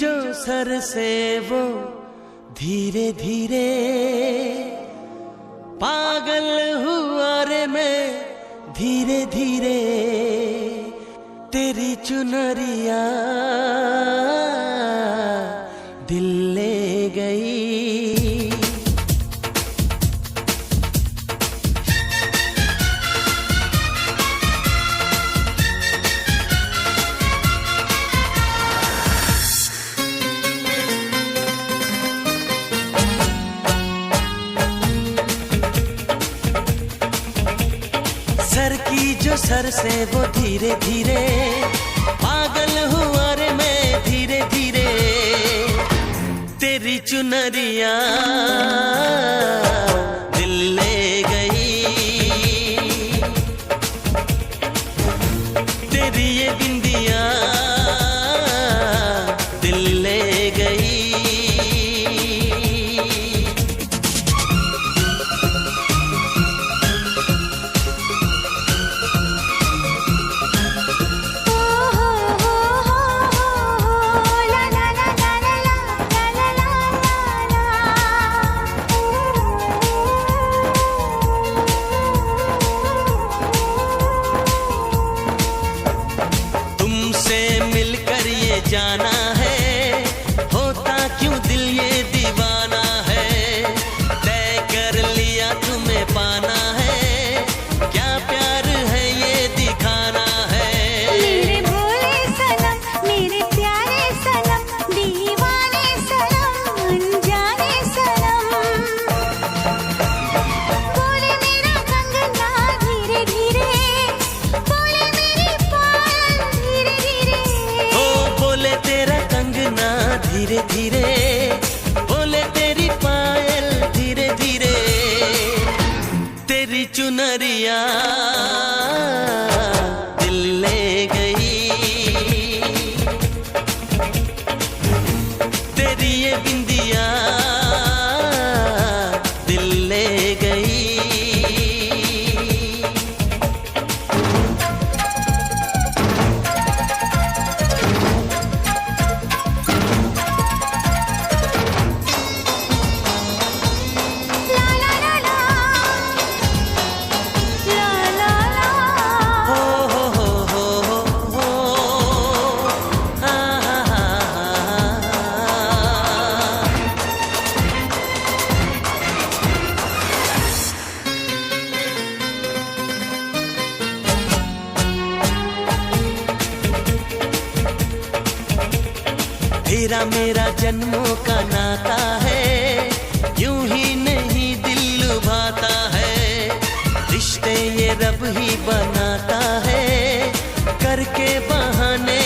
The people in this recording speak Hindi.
जो सर से वो धीरे धीरे पागल हुआ रे मैं धीरे धीरे तेरी चुनरिया दिल ले गई। सर की जो सर से वो धीरे धीरे पागल हुआ रे मैं धीरे धीरे तेरी चुनरिया दिल ले गई। तेरी ये बिंदिया दिल ले गई। जाना है होता क्यों दिल ये दीवाना है तय कर लिया तुम्हें पाना है क्या प्यार है ये दिखाना है। मेरे भोले सनम मेरे प्यारे सनम दीवाने सनम अनजाने सनम बोले मेरा कंगना धीरे धीरे बोले मेरी पायल धीरे धीरे बोले तेरा कंगना धीरे धीरे बोले तेरी पायल धीरे धीरे तेरी चुनरिया दिल ले गई। तेरी ये बिंदिया दिल ले गई। तेरा मेरा जन्मों का नाता है यूं ही नहीं दिल लुभाता है रिश्ते ये रब ही बनाता है करके बहाने